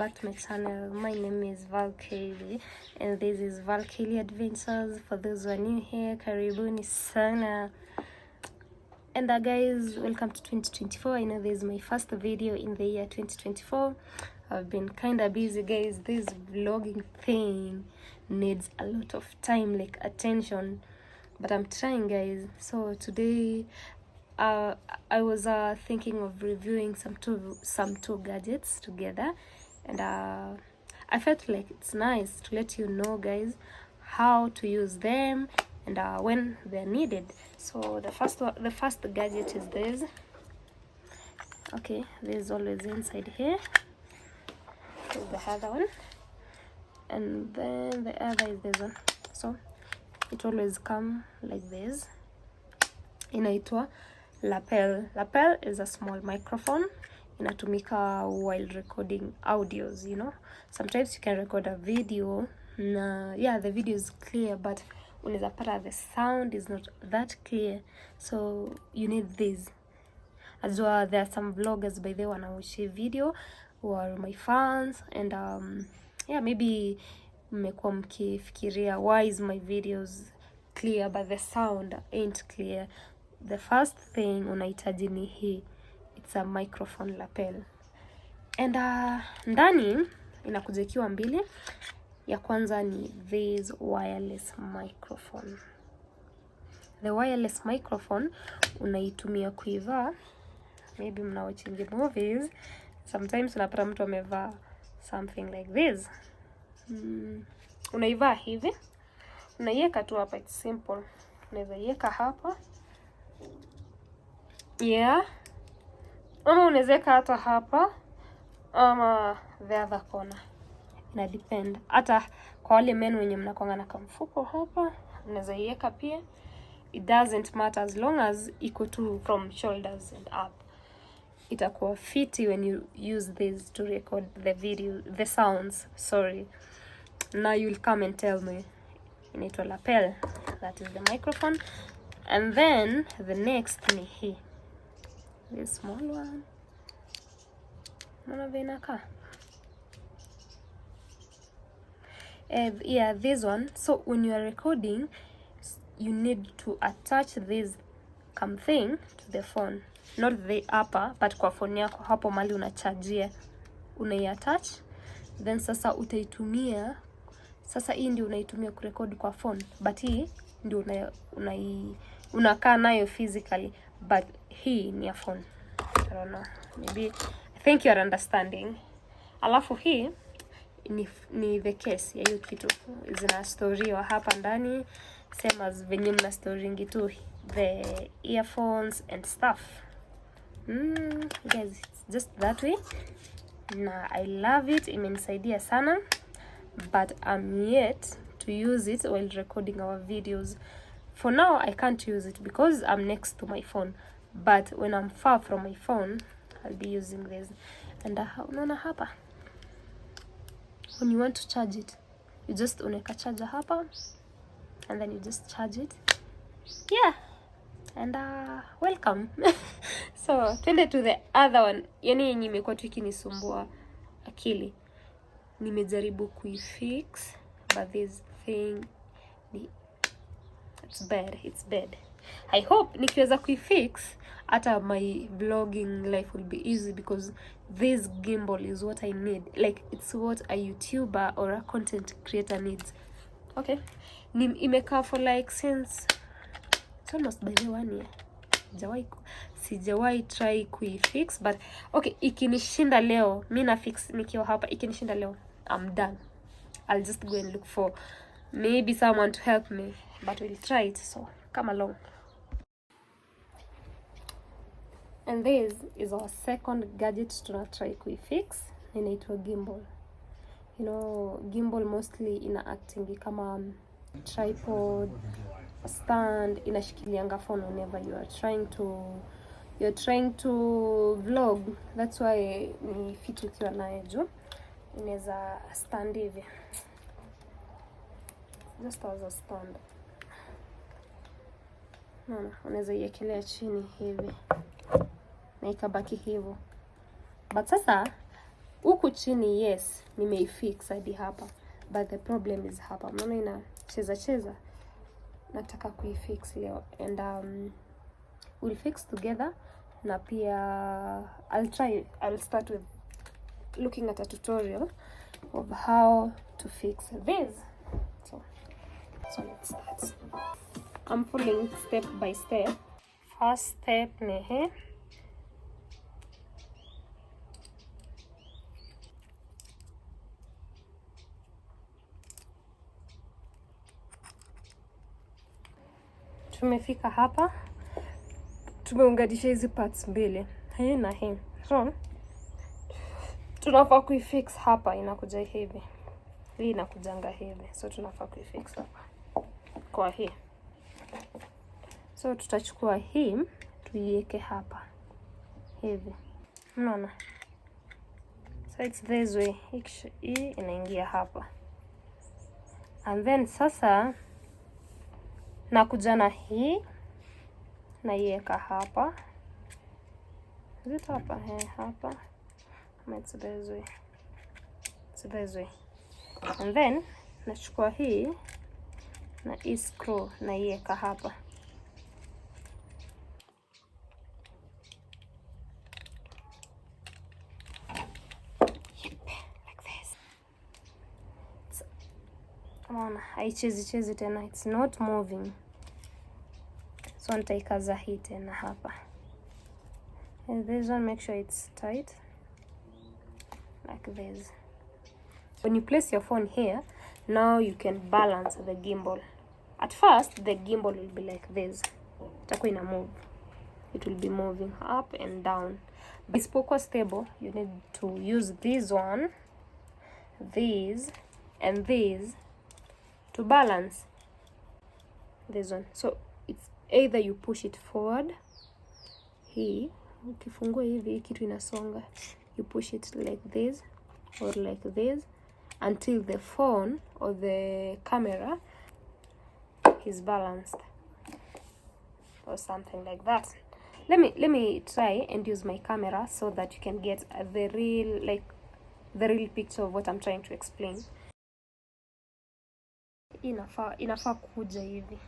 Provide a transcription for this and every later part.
back to my channel. My name is Valkyrie and this is Valkyrie Adventures. For those who are new here, karibuni sana. And guys, welcome to 2024. I know this is my first video in the year 2024. I've been kind of busy, guys. This vlogging thing needs a lot of time, like attention, but I'm trying, guys. So today I was thinking of reviewing some two gadgets together, and I felt like it's nice to let you know, guys, how to use them and when they're needed. So the first gadget is this. Okay, there's always inside here. Here's the other one, and then the other is this one. So it always come like this. Inaitwa lapel. Lapel is a small microphone. Inatumika while recording audios, you know. Sometimes you can record a video, yeah, the video is clear, but unaweza pata the sound is not that clear, so you need this. As well, there are some vloggers by the way wanaoshi video who are my fans, and yeah, maybe mmekuwa mkifikiria why is my videos clear but the sound ain't clear. The first thing unahitaji ni hii, it's a microphone lapel, and ndani inakuja ikiwa mbili. Ya kwanza ni this wireless microphone. The wireless microphone unaitumia kuivaa, maybe mna watching movies, sometimes unapata mtu amevaa something like this. Unaivaa hivi, unaiweka tu hapa, it's simple. Unaweza iweka hapa, yeah, ama unaweza hata hapa ama the other corner, ina depend. Hata kwa wale men wenye mnakuanga na kamfuko hapa, unaweza iweka pia. It doesn't matter as long as iko tu from shoulders and up. Itakuwa fiti when you use this to record the video, the sounds, sorry. Now you'll come and tell me. Inaitwa lapel. That is the microphone. And then the next ni hii. This small one. Mwana venaka. Yeah, this one. So when you are recording, you need to attach this thing to the phone, not the upper, but kwa phone yako hapo mali unachajia, unaiattach, then sasa utaitumia. Sasa hii ndio unaitumia kurekodi kwa phone, but hii ndio unakaa nayo physically, but hii ni ya phone. I don't know, maybe I think you are understanding. Alafu hii ni the case ya hiyo kitu, zina storiwa hapa ndani, same as venye mna storingi tu the earphones and stuff. Guys, it's just that way. Na I love it, imenisaidia sana, but I'm yet to use it while recording our videos. For now I can't use it because I'm next to my phone, but when I'm far from my phone I'll be using this. And unaona hapa, when you want to charge it, you just unaweka charger hapa and then you just charge it. Yeah, and welcome. So twende to the other one. Yani yenye imekuwa tu ikinisumbua akili, nimejaribu kuifix, but this thing it's bad. I hope nikiweza kuifix hata my vlogging life will be easy, because this gimbal is what I need. Like, it's what a YouTuber or a content creator needs. Okay, imekaa for like since it's almost by the 1 year. Sijawahi try kuifix, but okay, ikinishinda leo, mimi na fix nikiwa hapa, ikinishinda leo, I'm done. I'll just go and look for maybe someone to help me, but we'll try it, so come along. And this is our second gadget to try kuifix. Inaitwa gimbal. You know, gimbal mostly ina acting kama tripod, a stand, inashikilianga phone whenever you're trying to vlog. That's why ni fit ukiwa nayo juu. Inaweza stand hivi. Just as a stand. Unaweza iekelea chini hivi na ikabaki hivyo. But sasa Huku chini yes, nimeifix hadi hapa. But the problem is hapa. Unaona ina cheza. Nataka kuifix leo. And we'll fix together. Na pia I'll start with looking at a tutorial of how to fix this. So let's start. I'm following step by step. First step ni hii. Tumefika hapa. Tumeunganisha hizi parts mbili, hii na hii. So tunafaa kuifix hapa, inakuja hivi. Hii inakujanga hivi. So tunafaa kuifix hapa kwa hii. So tutachukua hii tuiweke hapa hivi. Unaona? So it's this way. Hii inaingia hapa. And then sasa nakuja na hii naiweka hapa. Is it hapa? Hapa. It's this way. It's this way. And then nachukua hii na hii screw naiweka hapa. Like this. Unaona, haichezi tena. It's not moving. So nitaikaza hii tena hapa. And this one, make sure it's tight. Like this. When you place your phone here, now you can balance the gimbal. At first, the gimbal will be like this. Itakuwa ina move. It will be moving up and down. But isipokuwa stable, you need to use this one, this, and this to balance this one. So it's either you push it forward. Hii ukifungua hivi kitu inasonga. You push it like this or like this until the phone or the camera is balanced or something like that. Let me try and use my camera so that you can get the real picture of what I'm trying to explain. Inafaa kuja hivi.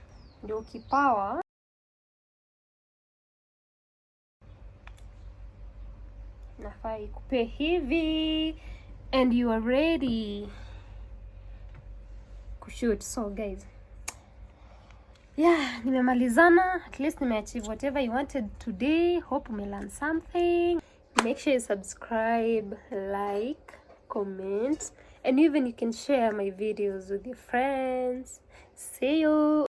Ndio ukipower nafaa ikupe hivi and you are ready kushoot. So guys, yeah, nimemalizana. At least nimeachieve whatever you wanted today. Hope you learn something. Make sure you subscribe, like, comment, and even you can share my videos with your friends. See you.